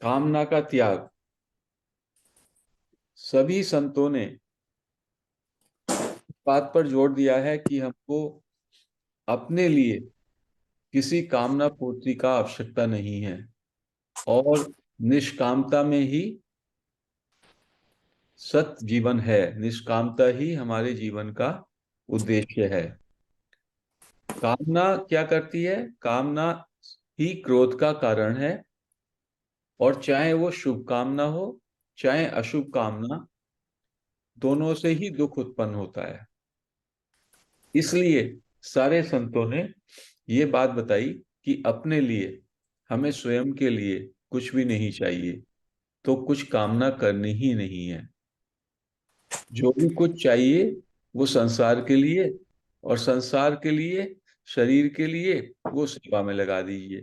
कामना का त्याग। सभी संतों ने बात पर जोर दिया है कि हमको अपने लिए किसी कामना पूर्ति का आवश्यकता नहीं है और निष्कामता में ही सत जीवन है। निष्कामता ही हमारे जीवन का उद्देश्य है। कामना क्या करती है? कामना ही क्रोध का कारण है। और चाहे वो शुभ कामना हो चाहे अशुभ कामना, दोनों से ही दुख उत्पन्न होता है। इसलिए सारे संतों ने ये बात बताई कि अपने लिए, हमें स्वयं के लिए कुछ भी नहीं चाहिए, तो कुछ कामना करनी ही नहीं है। जो भी कुछ चाहिए वो संसार के लिए, और संसार के लिए, शरीर के लिए, वो सेवा में लगा दीजिए।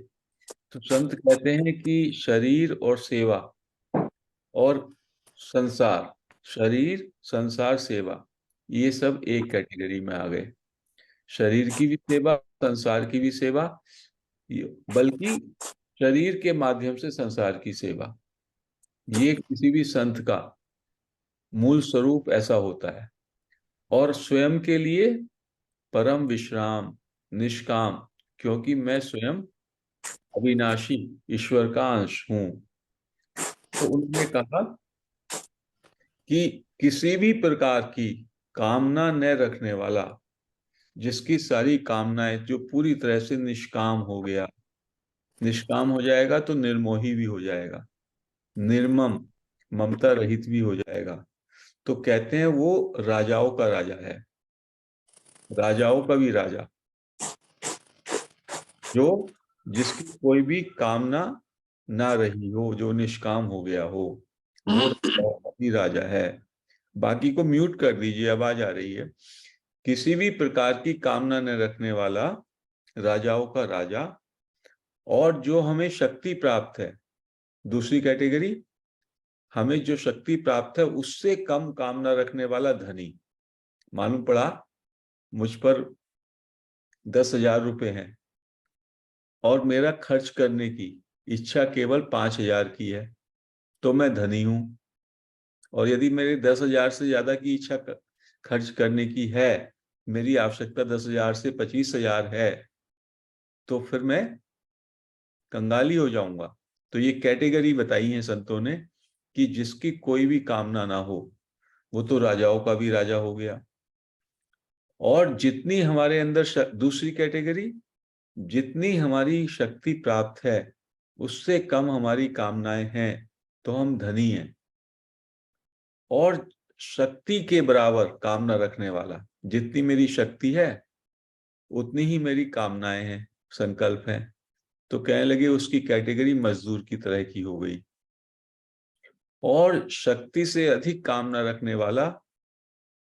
तो संत कहते हैं कि शरीर और सेवा और संसार, शरीर संसार सेवा, ये सब एक कैटेगरी में आ गए। शरीर की भी सेवा, संसार की भी सेवा, बल्कि शरीर के माध्यम से संसार की सेवा, ये किसी भी संत का मूल स्वरूप ऐसा होता है। और स्वयं के लिए परम विश्राम, निष्काम, क्योंकि मैं स्वयं अविनाशी ईश्वर का अंश हूं। तो उन्होंने कहा कि किसी भी प्रकार की कामना न रखने वाला, जिसकी सारी कामनाएं, जो पूरी तरह से निष्काम हो गया, निष्काम हो जाएगा तो निर्मोही भी हो जाएगा, निर्मम, ममता रहित भी हो जाएगा। तो कहते हैं वो राजाओं का राजा है, राजाओं का भी राजा, जो जिसकी कोई भी कामना ना रही हो, जो निष्काम हो गया हो, वो राजाओं का भी राजा है। बाकी को म्यूट कर दीजिए, आवाज आ रही है। किसी भी प्रकार की कामना न रखने वाला, राजाओं का राजा। और जो हमें शक्ति प्राप्त है, दूसरी कैटेगरी, हमें जो शक्ति प्राप्त है उससे कम कामना रखने वाला धनी। मालूम पड़ा मुझ पर 10,000 रुपए हैं और मेरा खर्च करने की इच्छा केवल 5,000 की है, तो मैं धनी हूं। और यदि मेरे 10,000 से ज्यादा की इच्छा खर्च करने की है, मेरी आवश्यकता 10,000 से 25,000 है, तो फिर मैं कंगाली हो जाऊंगा। तो ये कैटेगरी बताई है संतों ने कि जिसकी कोई भी कामना ना हो, वो तो राजाओं का भी राजा हो गया। और जितनी हमारे अंदर दूसरी कैटेगरी, जितनी हमारी शक्ति प्राप्त है उससे कम हमारी कामनाएं हैं, तो हम धनी हैं। और शक्ति के बराबर कामना रखने वाला, जितनी मेरी शक्ति है उतनी ही मेरी कामनाएं हैं, संकल्प हैं, तो कहने लगे उसकी कैटेगरी मजदूर की तरह की हो गई। और शक्ति से अधिक कामना रखने वाला,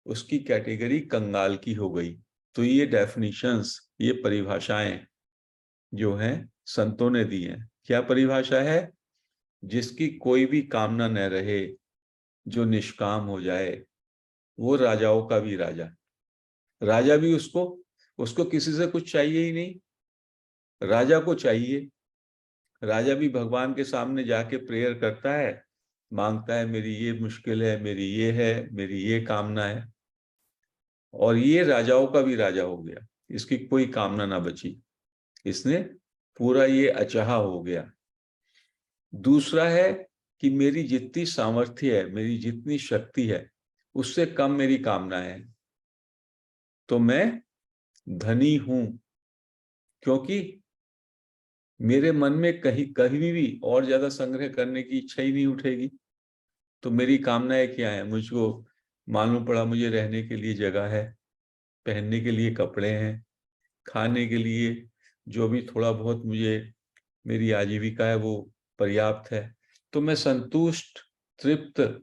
उसकी कैटेगरी कंगाल की हो गई। तो ये डेफिनिशंस, ये परिभाषाएं जो हैं संतों ने दी हैं। क्या परिभाषा है? जिसकी कोई भी कामना न रहे, जो निष्काम हो जाए, वो राजाओं का भी राजा। राजा भी उसको उसको किसी से कुछ चाहिए ही नहीं, राजा को चाहिए। राजा भी भगवान के सामने जाके प्रेयर करता है, मांगता है मेरी ये मुश्किल है, मेरी ये है, मेरी ये कामना है। और ये राजाओं का भी राजा हो गया, इसकी कोई कामना ना बची, इसने पूरा ये अचाहा हो गया। दूसरा है कि मेरी जितनी सामर्थ्य है, मेरी जितनी शक्ति है, उससे कम मेरी कामना है, तो मैं धनी हूं। क्योंकि मेरे मन में कहीं कहीं भी और ज्यादा संग्रह करने की इच्छा ही नहीं उठेगी। तो मेरी कामनाएं क्या है? मुझको मालूम पड़ा मुझे रहने के लिए जगह है, पहनने के लिए कपड़े हैं, खाने के लिए जो भी थोड़ा बहुत मुझे मेरी आजीविका है वो पर्याप्त है, तो मैं संतुष्ट, तृप्त,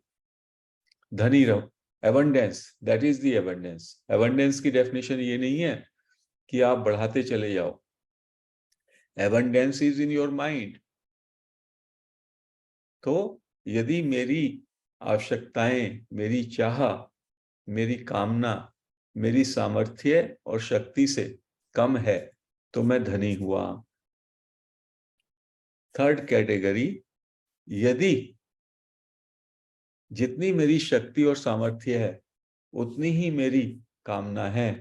धनी रहूं। Abundance, that is the abundance. Abundance की डेफिनेशन ये नहीं है कि आप बढ़ाते चले जाओ। Abundance is in your mind. तो यदि मेरी आवश्यकताएं, मेरी चाह, मेरी कामना, मेरी सामर्थ्य और शक्ति से कम है, तो मैं धनी हुआ। थर्ड कैटेगरी, यदि जितनी मेरी शक्ति और सामर्थ्य है उतनी ही मेरी कामना है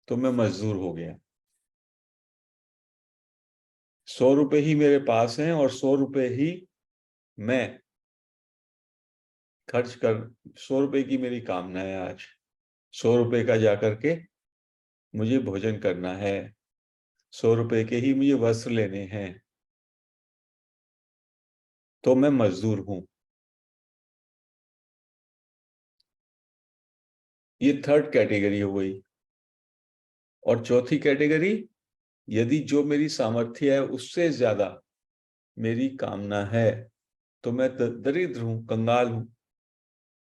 तो मैं मजदूर हो गया। 100 रुपए ही मेरे पास हैं और 100 रुपए ही मैं खर्च कर, 100 रुपए की मेरी कामना है आज, 100 रुपए का जाकर के मुझे भोजन करना है, 100 रुपए के ही मुझे वस्त्र लेने हैं, तो मैं मजदूर हूं। ये थर्ड कैटेगरी हो गई। और चौथी कैटेगरी, यदि जो मेरी सामर्थ्य है उससे ज्यादा मेरी कामना है तो मैं दरिद्र हूं, कंगाल हूं।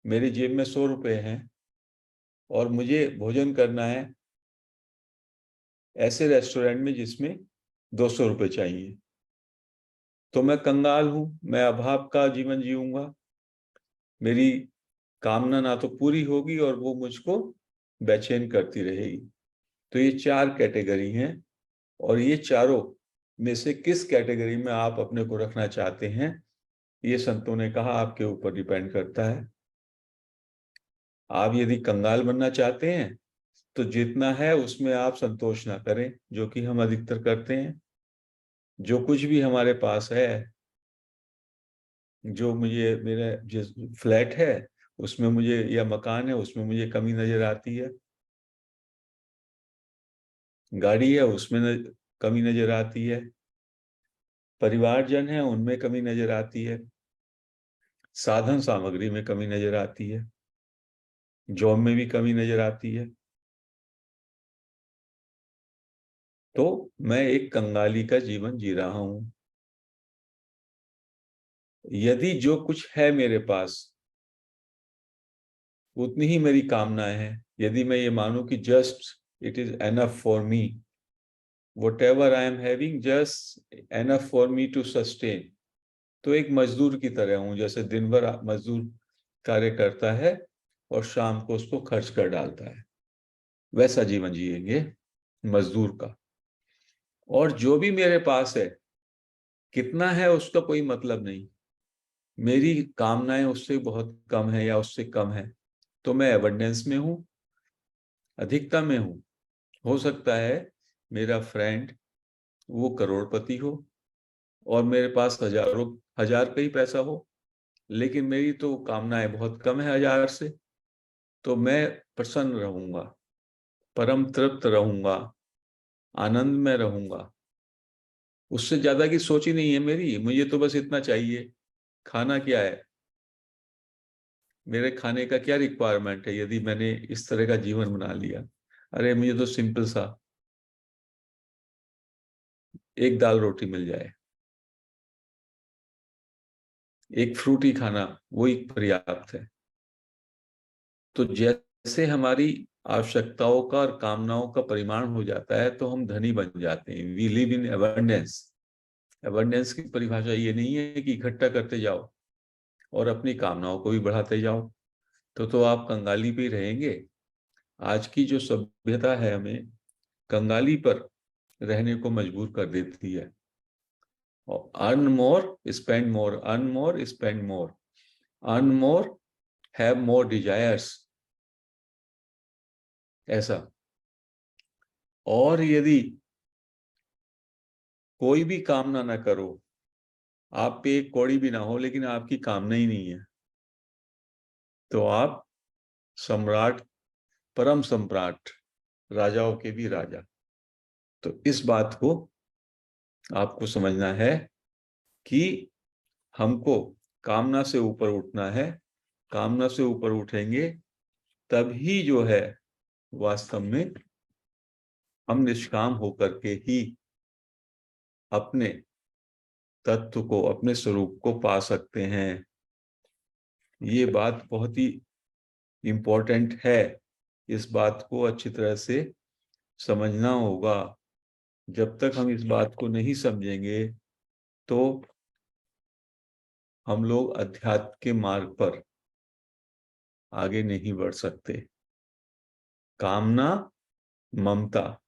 मेरी जेब में 100 रुपए हैं और मुझे भोजन करना है ऐसे रेस्टोरेंट में जिसमें 200 रुपए चाहिए, तो मैं कंगाल हूं, मैं अभाव का जीवन जीऊंगा। मेरी कामना ना तो पूरी होगी और वो मुझको बेचैन करती रहेगी। तो ये 4 कैटेगरी हैं और ये चारों में से किस कैटेगरी में आप अपने को रखना चाहते हैं, ये संतों ने कहा आपके ऊपर डिपेंड करता है। आप यदि कंगाल बनना चाहते हैं तो जितना है उसमें आप संतोष ना करें, जो कि हम अधिकतर करते हैं। जो कुछ भी हमारे पास है, जो मुझे, मेरा जिस फ्लैट है उसमें मुझे, या मकान है उसमें मुझे कमी नजर आती है, गाड़ी है उसमें कमी नजर आती है, परिवारजन है उनमें कमी नजर आती है, साधन सामग्री में कमी नजर आती है, जॉब में भी कमी नजर आती है। तो मैं एक कंगाली का जीवन जी रहा हूं। यदि जो कुछ है मेरे पास उतनी ही मेरी कामनाएं हैं, यदि मैं ये मानूं कि just it is enough for me, whatever I am having just enough for me to sustain, तो एक मजदूर की तरह हूं, जैसे दिन भर मजदूर कार्य करता है और शाम को उसको खर्च कर डालता है, वैसा जीवन जिएंगे मजदूर का। और जो भी मेरे पास है, कितना है उसका कोई मतलब नहीं, मेरी कामनाएं उससे बहुत कम है या उससे कम है, तो मैं एबंडेंस में हूं, अधिकता में हूं। हो सकता है मेरा फ्रेंड वो करोड़पति हो और मेरे पास हजारों हजार का ही पैसा हो, लेकिन मेरी तो कामनाएं बहुत कम है 1000 से, तो मैं प्रसन्न रहूंगा, परम तृप्त रहूंगा, आनंद में रहूंगा। उससे ज्यादा की सोच ही नहीं है मेरी, मुझे तो बस इतना चाहिए। खाना क्या है, मेरे खाने का क्या रिक्वायरमेंट है यदि मैंने इस तरह का जीवन बना लिया? अरे मुझे तो सिंपल सा एक दाल रोटी मिल जाए, एक फ्रूटी खाना, वो एक पर्याप्त है। तो जैसे हमारी आवश्यकताओं का और कामनाओं का परिमाण हो जाता है तो हम धनी बन जाते हैं। We live in abundance. Abundance की परिभाषा ये नहीं है कि इकट्ठा करते जाओ और अपनी कामनाओं को भी बढ़ाते जाओ, तो आप कंगाली पे ही रहेंगे। आज की जो सभ्यता है हमें कंगाली पर रहने को मजबूर कर देती है। और earn more spend more, earn more spend more, earn more have more desires, ऐसा। और यदि कोई भी कामना ना करो, आप पे एक कौड़ी भी ना हो लेकिन आपकी कामना ही नहीं है, तो आप सम्राट, परम सम्राट, राजाओं के भी राजा। तो इस बात को आपको समझना है कि हमको कामना से ऊपर उठना है। कामना से ऊपर उठेंगे तभी जो है वास्तव में हम निष्काम होकर के ही अपने तत्व को, अपने स्वरूप को पा सकते हैं। ये बात बहुत ही इम्पोर्टेंट है। इस बात को अच्छी तरह से समझना होगा। जब तक हम इस बात को नहीं समझेंगे तो हम लोग अध्यात्म के मार्ग पर आगे नहीं बढ़ सकते। कामना, ममता,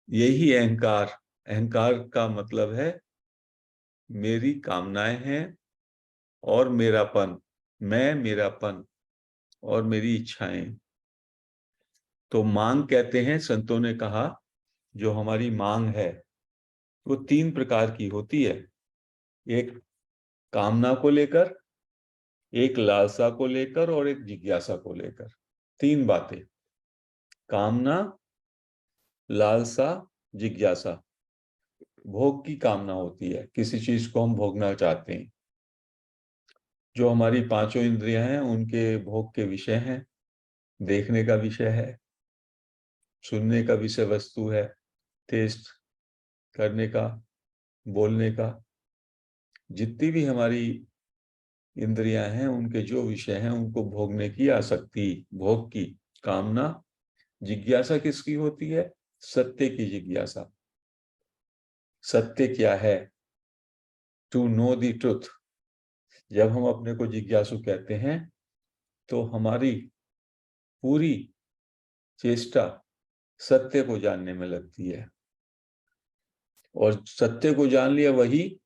यही अहंकार, अहंकार का मतलब है मेरी कामनाएं हैं और मेरापन, मैं, मेरापन और मेरी इच्छाएं। तो मांग कहते हैं, संतों ने कहा, जो हमारी मांग है वो 3 प्रकार की होती है। एक कामना को लेकर, एक लालसा को लेकर और एक जिज्ञासा को लेकर। 3 बातें, कामना, लालसा, जिज्ञासा। भोग की कामना होती है, किसी चीज को हम भोगना चाहते हैं। जो हमारी 5 इंद्रियां हैं उनके भोग के विषय हैं, देखने का विषय है, सुनने का विषय वस्तु है, टेस्ट करने का, बोलने का। जितनी भी हमारी इंद्रियां हैं उनके जो विषय हैं उनको भोगने की आसक्ति, भोग की कामना। जिज्ञासा किसकी होती है? सत्य की जिज्ञासा। सत्य क्या है? To know the truth. जब हम अपने को जिज्ञासु कहते हैं तो हमारी पूरी चेष्टा सत्य को जानने में लगती है, और सत्य को जान लिया वही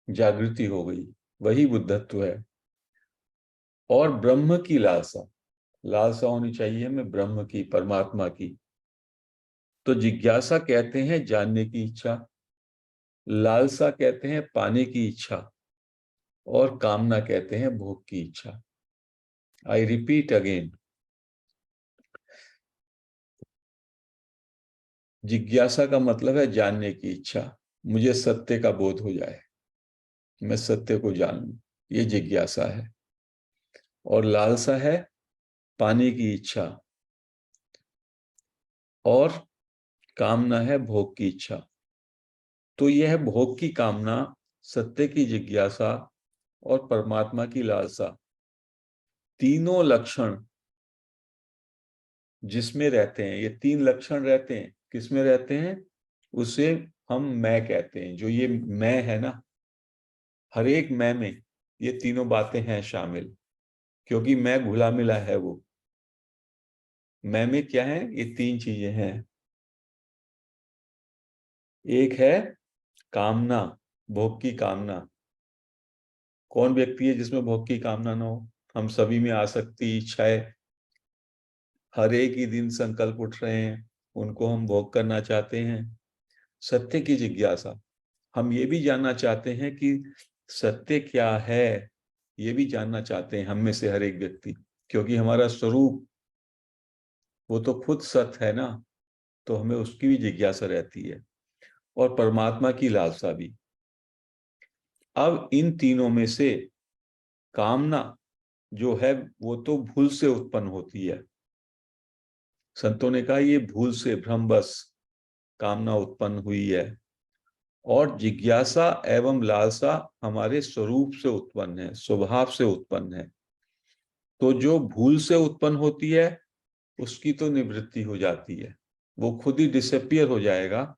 जागृति हो गई, वही बुद्धत्व है। और ब्रह्म की लालसा, लालसा होनी चाहिए हमें ब्रह्म की, परमात्मा की। तो जिज्ञासा कहते हैं जानने की इच्छा, लालसा कहते हैं पाने की इच्छा, और कामना कहते हैं भोग की इच्छा। आई रिपीट अगेन, जिज्ञासा का मतलब है जानने की इच्छा। मुझे सत्य का बोध हो जाए, मैं सत्य को जान लूं, ये जिज्ञासा है। और लालसा है पाने की इच्छा, और कामना है भोग की इच्छा। तो यह भोग की कामना, सत्य की जिज्ञासा और परमात्मा की लालसा, तीनों लक्षण जिसमें रहते हैं, ये 3 लक्षण रहते हैं, किसमें रहते हैं? उसे हम मैं कहते हैं। जो ये मैं है ना, हर एक मैं में ये तीनों बातें हैं शामिल, क्योंकि मैं घुला मिला है वो। मैं में क्या है? ये 3 चीजें हैं। एक है कामना, भोग की कामना। कौन व्यक्ति है जिसमें भोग की कामना ना हो? हम सभी में आसक्ति, इच्छाएं हर एक ही दिन संकल्प उठ रहे हैं, उनको हम भोग करना चाहते हैं। सत्य की जिज्ञासा, हम ये भी जानना चाहते हैं कि सत्य क्या है, ये भी जानना चाहते हैं हम में से हर एक व्यक्ति, क्योंकि हमारा स्वरूप वो तो खुद सत्य है ना, तो हमें उसकी भी जिज्ञासा रहती है। और परमात्मा की लालसा भी। अब इन तीनों में से कामना जो है वो तो भूल से उत्पन्न होती है। संतों ने कहा ये भूल से, भ्रमवश कामना उत्पन्न हुई है। और जिज्ञासा एवं लालसा हमारे स्वरूप से उत्पन्न है, स्वभाव से उत्पन्न है। तो जो भूल से उत्पन्न होती है उसकी तो निवृत्ति हो जाती है, वो खुद ही डिसअपियर हो जाएगा।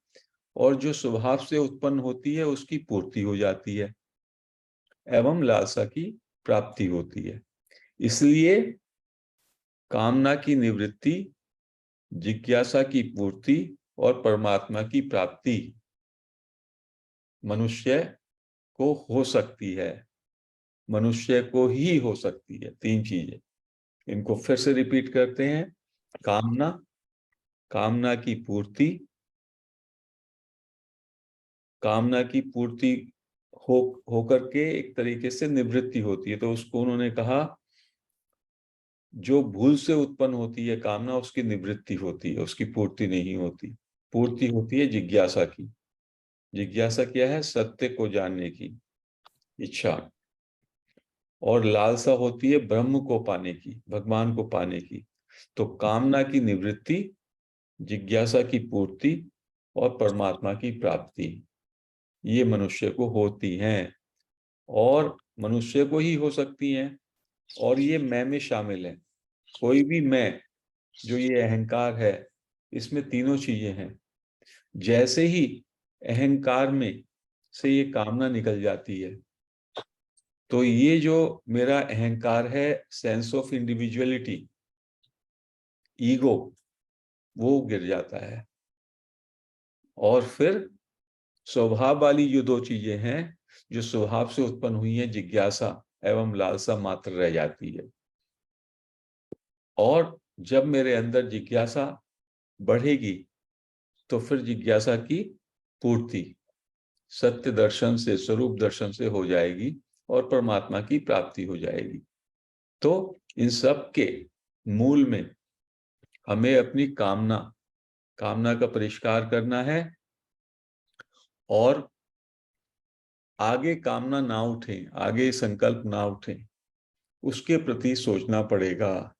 और जो स्वभाव से उत्पन्न होती है उसकी पूर्ति हो जाती है, एवं लालसा की प्राप्ति होती है। इसलिए कामना की निवृत्ति, जिज्ञासा की पूर्ति और परमात्मा की प्राप्ति मनुष्य को हो सकती है, मनुष्य को ही हो सकती है। 3 चीजें, इनको फिर से रिपीट करते हैं। कामना, कामना की पूर्ति, कामना की पूर्ति हो होकर के एक तरीके से निवृत्ति होती है। तो उसको उन्होंने कहा जो भूल से उत्पन्न होती है कामना, उसकी निवृत्ति होती है, उसकी पूर्ति नहीं होती। पूर्ति होती है जिज्ञासा की। जिज्ञासा क्या है? सत्य को जानने की इच्छा। और लालसा होती है ब्रह्म को पाने की, भगवान को पाने की। तो कामना की निवृत्ति, जिज्ञासा की पूर्ति और परमात्मा की प्राप्ति, ये मनुष्य को होती हैं, और मनुष्य को ही हो सकती हैं। और ये मैं में शामिल है। कोई भी मैं, जो ये अहंकार है, इसमें तीनों चीजें हैं। जैसे ही अहंकार में से ये कामना निकल जाती है तो ये जो मेरा अहंकार है, सेंस ऑफ इंडिविजुअलिटी, ईगो, वो गिर जाता है। और फिर स्वभाव वाली जो दो चीजें हैं जो स्वभाव से उत्पन्न हुई है, जिज्ञासा एवं लालसा मात्र रह जाती है। और जब मेरे अंदर जिज्ञासा बढ़ेगी तो फिर जिज्ञासा की पूर्ति सत्य दर्शन से, स्वरूप दर्शन से हो जाएगी और परमात्मा की प्राप्ति हो जाएगी। तो इन सब के मूल में हमें अपनी कामना का परिष्कार करना है और आगे कामना ना उठे, आगे संकल्प ना उठे, उसके प्रति सोचना पड़ेगा।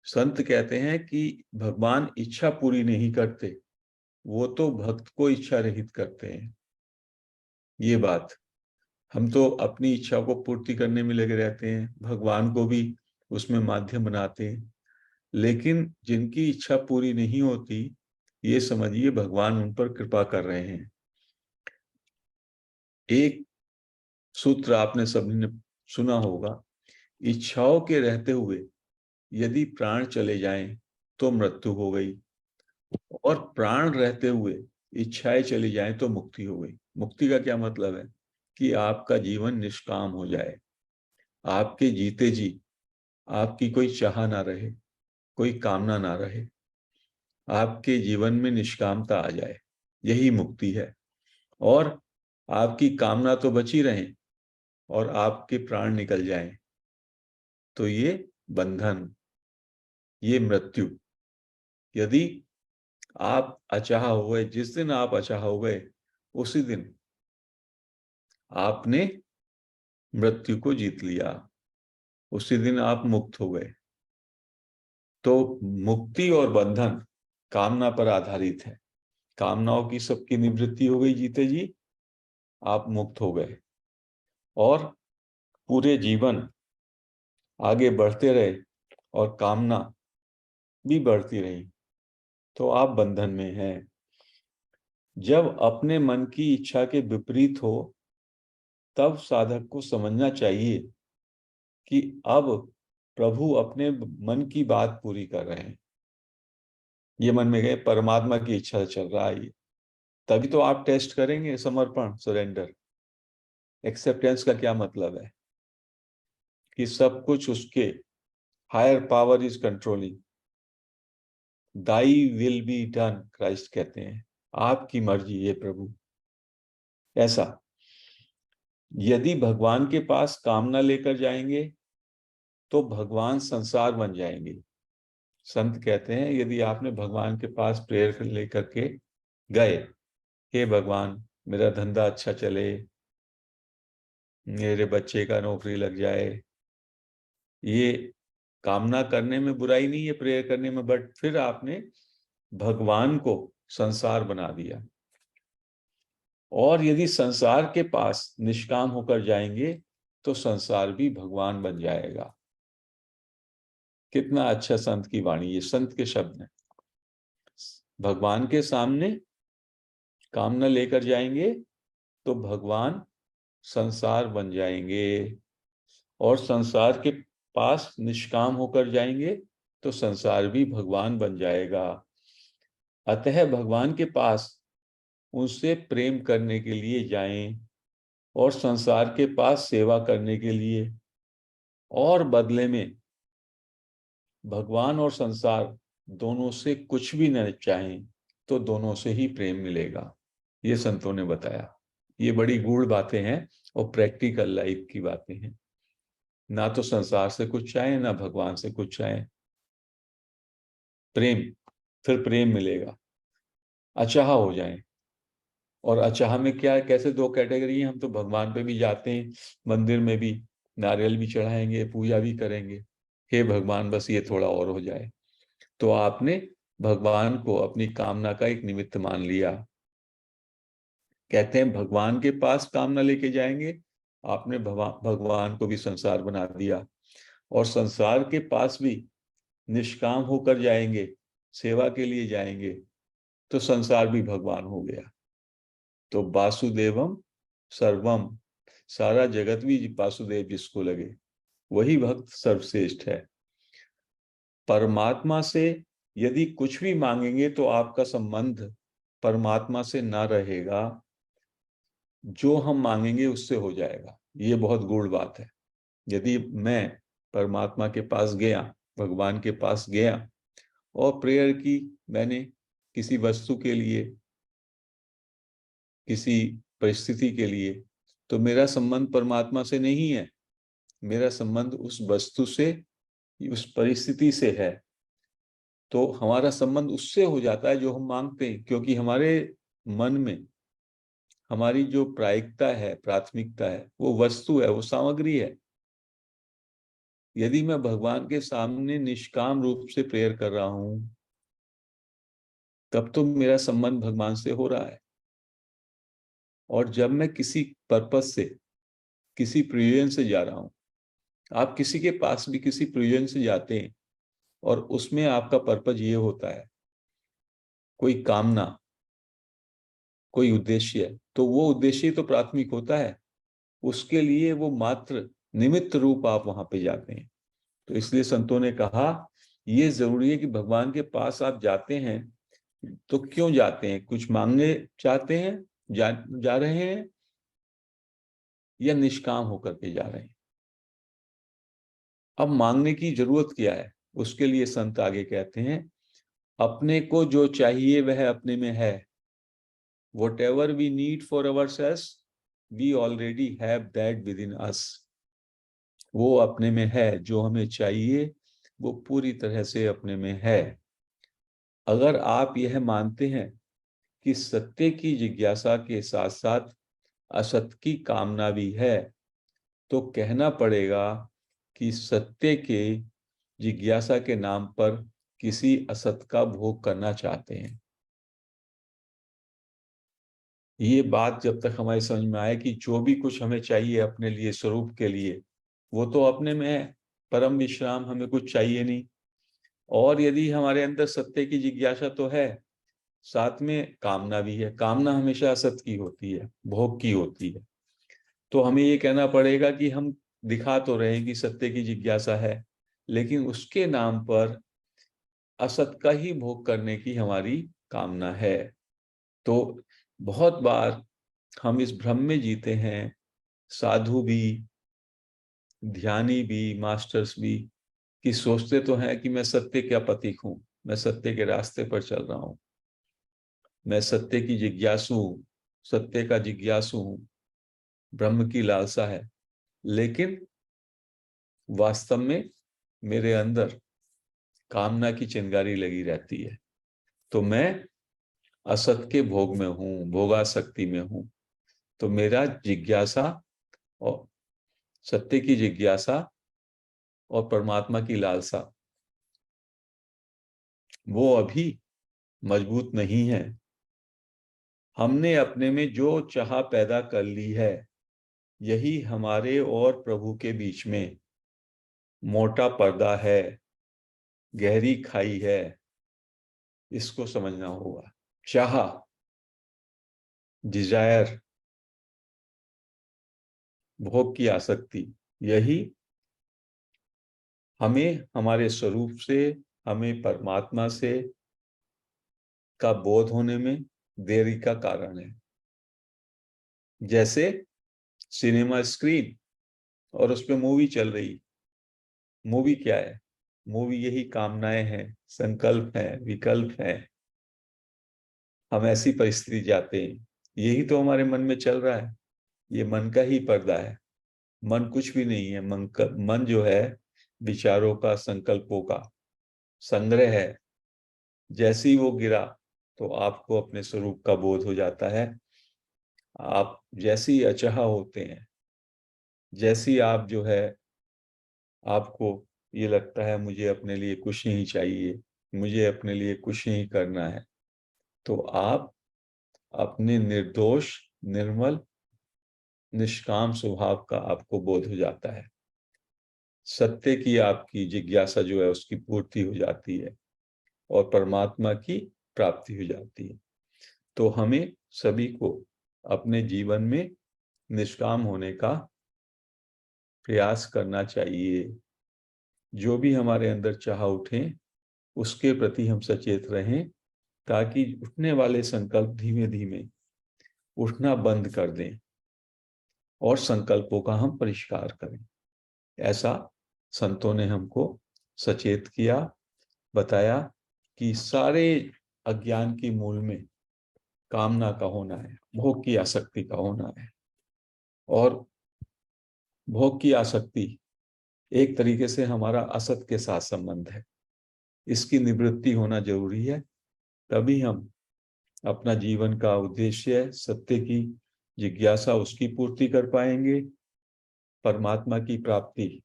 संत कहते हैं कि भगवान इच्छा पूरी नहीं करते, वो तो भक्त को इच्छा रहित करते हैं। ये बात, हम तो अपनी इच्छा को पूर्ति करने में लगे रहते हैं, भगवान को भी उसमें माध्यम बनाते हैं, लेकिन जिनकी इच्छा पूरी नहीं होती, ये समझिए भगवान उन पर कृपा कर रहे हैं। एक सूत्र आपने सभी ने सुना होगा, इच्छाओं के रहते हुए यदि प्राण चले जाएं तो मृत्यु हो गई, और प्राण रहते हुए इच्छाएं चली जाएं तो मुक्ति हो गई। मुक्ति का क्या मतलब है? कि आपका जीवन निष्काम हो जाए, आपके जीते जी आपकी कोई चाह ना रहे, कोई कामना ना रहे, आपके जीवन में निष्कामता आ जाए, यही मुक्ति है। और आपकी कामना तो बची रहे और आपके प्राण निकल जाएं तो ये बंधन, ये मृत्यु। यदि आप अचाह हो गए, जिस दिन आप अचाह हो गए उसी दिन आपने मृत्यु को जीत लिया, उसी दिन आप मुक्त हो गए। तो मुक्ति और बंधन कामना पर आधारित है। कामनाओं की सबकी निवृत्ति हो गई जीते जी, आप मुक्त हो गए, और पूरे जीवन आगे बढ़ते रहे और कामना भी बढ़ती रही, तो आप बंधन में हैं। जब अपने मन की इच्छा के विपरीत हो, तब साधक को समझना चाहिए कि अब प्रभु अपने मन की बात पूरी कर रहे हैं। ये मन में गए परमात्मा की इच्छा से चल रहा है ये, तभी तो आप टेस्ट करेंगे समर्पण, सरेंडर। एक्सेप्टेंस का क्या मतलब है? कि सब कुछ उसके, higher power is controlling, thy will be done, Christ कहते हैं, आपकी मर्जी है प्रभु। ऐसा यदि भगवान के पास कामना लेकर जाएंगे तो भगवान संसार बन जाएंगे। संत कहते हैं यदि आपने भगवान के पास प्रेयर लेकर के गए, हे भगवान मेरा धंधा अच्छा चले, मेरे बच्चे का नौकरी लग जाए, ये कामना करने में बुराई नहीं है, प्रेयर करने में, बट फिर आपने भगवान को संसार बना दिया। और यदि संसार के पास निष्काम होकर जाएंगे तो संसार भी भगवान बन जाएगा। कितना अच्छा संत की वाणी, ये संत के शब्द हैं। भगवान के सामने कामना लेकर जाएंगे तो भगवान संसार बन जाएंगे, और संसार के पास निष्काम होकर जाएंगे तो संसार भी भगवान बन जाएगा। अतः भगवान के पास उनसे प्रेम करने के लिए जाएं, और संसार के पास सेवा करने के लिए, और बदले में भगवान और संसार दोनों से कुछ भी न चाहें तो दोनों से ही प्रेम मिलेगा। ये संतों ने बताया। ये बड़ी गूढ़ बातें हैं और प्रैक्टिकल लाइफ की बातें हैं। ना तो संसार से कुछ चाहें, ना भगवान से कुछ चाहें, प्रेम, फिर प्रेम मिलेगा। अचाह हो जाएं, और अचाह में क्या, कैसे दो कैटेगरी है, हम तो भगवान पे भी जाते हैं, मंदिर में भी नारियल भी चढ़ाएंगे, पूजा भी करेंगे, हे भगवान बस ये थोड़ा और हो जाए। तो आपने भगवान को अपनी कामना का एक निमित्त मान लिया। कहते हैं भगवान के पास कामना लेके जाएंगे, आपने भगवान को भी संसार बना दिया, और संसार के पास भी निष्काम होकर जाएंगे, सेवा के लिए जाएंगे, तो संसार भी भगवान हो गया। तो वासुदेवम सर्वम, सारा जगत भी वासुदेव जिसको लगे वही भक्त सर्वश्रेष्ठ है। परमात्मा से यदि कुछ भी मांगेंगे तो आपका संबंध परमात्मा से ना रहेगा, जो हम मांगेंगे उससे हो जाएगा। ये बहुत गूढ़ बात है। यदि मैं परमात्मा के पास गया, भगवान के पास गया और प्रेयर की मैंने किसी वस्तु के लिए, किसी परिस्थिति के लिए, तो मेरा संबंध परमात्मा से नहीं है, मेरा संबंध उस वस्तु से, उस परिस्थिति से है। तो हमारा संबंध उससे हो जाता है जो हम मांगते हैं, क्योंकि हमारे मन में हमारी जो प्रायिकता है, प्राथमिकता है, वो वस्तु है, वो सामग्री है। यदि मैं भगवान के सामने निष्काम रूप से प्रेयर कर रहा हूं, तब तो मेरा संबंध भगवान से हो रहा है। और जब मैं किसी पर्पस से, किसी प्रयोजन से जा रहा हूं, आप किसी के पास भी किसी प्रयोजन से जाते हैं और उसमें आपका पर्पस ये होता है, कोई कामना, कोई उद्देश्य, तो वो उद्देश्य तो प्राथमिक होता है, उसके लिए वो मात्र निमित्त रूप आप वहां पे जाते हैं। तो इसलिए संतों ने कहा ये जरूरी है कि भगवान के पास आप जाते हैं तो क्यों जाते हैं? कुछ मांगने चाहते हैं, जा रहे हैं, या निष्काम होकर के जा रहे हैं? अब मांगने की जरूरत क्या है? उसके लिए संत आगे कहते हैं, अपने को जो चाहिए वह अपने में है। Whatever we need for ourselves, we already have that within us. वो अपने में है, जो हमें चाहिए वो पूरी तरह से अपने में है। अगर आप यह मानते हैं कि सत्य की जिज्ञासा के साथ साथ असत की कामना भी है, तो कहना पड़ेगा कि सत्य के जिज्ञासा के नाम पर किसी असत का भोग करना चाहते हैं। ये बात जब तक हमारे समझ में आए कि जो भी कुछ हमें चाहिए अपने लिए, स्वरूप के लिए, वो तो अपने में है, परम विश्राम, हमें कुछ चाहिए नहीं। और यदि हमारे अंदर सत्य की जिज्ञासा तो है, साथ में कामना भी है। कामना हमेशा असत की होती है, भोग की होती है। तो हमें ये कहना पड़ेगा कि हम दिखा तो रहे हैं कि सत्य की जिज्ञासा है, लेकिन उसके नाम पर असत का ही भोग करने की हमारी कामना है। तो बहुत बार हम इस भ्रम में जीते हैं, साधु भी, ध्यानी भी, मास्टर्स भी, कि सोचते तो हैं कि मैं सत्य का प्रतीक हूं, मैं सत्य के रास्ते पर चल रहा हूं, मैं सत्य की जिज्ञासु हूं, सत्य का जिज्ञासु हूं, ब्रह्म की लालसा है। लेकिन वास्तव में मेरे अंदर कामना की चिंगारी लगी रहती है। तो मैं असत के भोग में हूं, भोगासक्ति में हूं। तो मेरा जिज्ञासा और सत्य की जिज्ञासा और परमात्मा की लालसा वो अभी मजबूत नहीं है। हमने अपने में जो चाह पैदा कर ली है, यही हमारे और प्रभु के बीच में मोटा पर्दा है, गहरी खाई है। इसको समझना होगा। चाह, डिजायर, भोग की आसक्ति, यही हमें हमारे स्वरूप से, हमें परमात्मा से का बोध होने में देरी का कारण है। जैसे सिनेमा स्क्रीन और उस पे मूवी चल रही, मूवी क्या है? मूवी यही कामनाएं हैं, संकल्प है, विकल्प है। हम ऐसी परिस्थिति जाते हैं, यही तो हमारे मन में चल रहा है। ये मन का ही पर्दा है। मन कुछ भी नहीं है। मन जो है विचारों का, संकल्पों का संग्रह है। जैसे ही वो गिरा तो आपको अपने स्वरूप का बोध हो जाता है। आप जैसे ही अचाह होते हैं, जैसे ही आप जो है, आपको ये लगता है मुझे अपने लिए कुछ नहीं चाहिए, मुझे अपने लिए कुछ नहीं करना है, तो आप अपने निर्दोष, निर्मल, निष्काम स्वभाव का आपको बोध हो जाता है। सत्य की आपकी जिज्ञासा जो है उसकी पूर्ति हो जाती है और परमात्मा की प्राप्ति हो जाती है। तो हमें सभी को अपने जीवन में निष्काम होने का प्रयास करना चाहिए। जो भी हमारे अंदर चाह उठे उसके प्रति हम सचेत रहें ताकि उठने वाले संकल्प धीमे धीमे उठना बंद कर दें और संकल्पों का हम परिष्कार करें। ऐसा संतों ने हमको सचेत किया, बताया कि सारे अज्ञान की मूल में कामना का होना है, भोग की आसक्ति का होना है। और भोग की आसक्ति एक तरीके से हमारा असत के साथ संबंध है, इसकी निवृत्ति होना जरूरी है। तभी हम अपना जीवन का उद्देश्य, सत्य की जिज्ञासा, उसकी पूर्ति कर पाएंगे, परमात्मा की प्राप्ति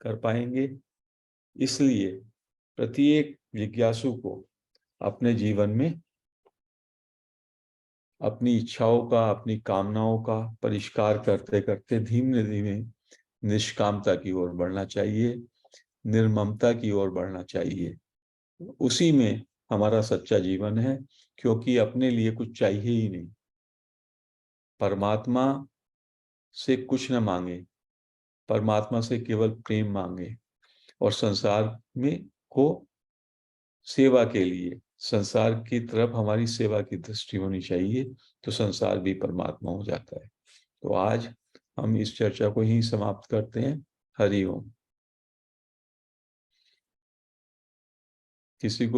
कर पाएंगे। इसलिए प्रत्येक जिज्ञासु को अपने जीवन में अपनी इच्छाओं का, अपनी कामनाओं का परिष्कार करते करते धीमे धीमे निष्कामता की ओर बढ़ना चाहिए, निर्ममता की ओर बढ़ना चाहिए। उसी में हमारा सच्चा जीवन है, क्योंकि अपने लिए कुछ चाहिए ही नहीं। परमात्मा से कुछ न मांगे, परमात्मा से केवल प्रेम मांगे और संसार में को सेवा के लिए, संसार की तरफ हमारी सेवा की दृष्टि होनी चाहिए, तो संसार भी परमात्मा हो जाता है। तो आज हम इस चर्चा को यहीं समाप्त करते हैं। हरि ओम। किसी को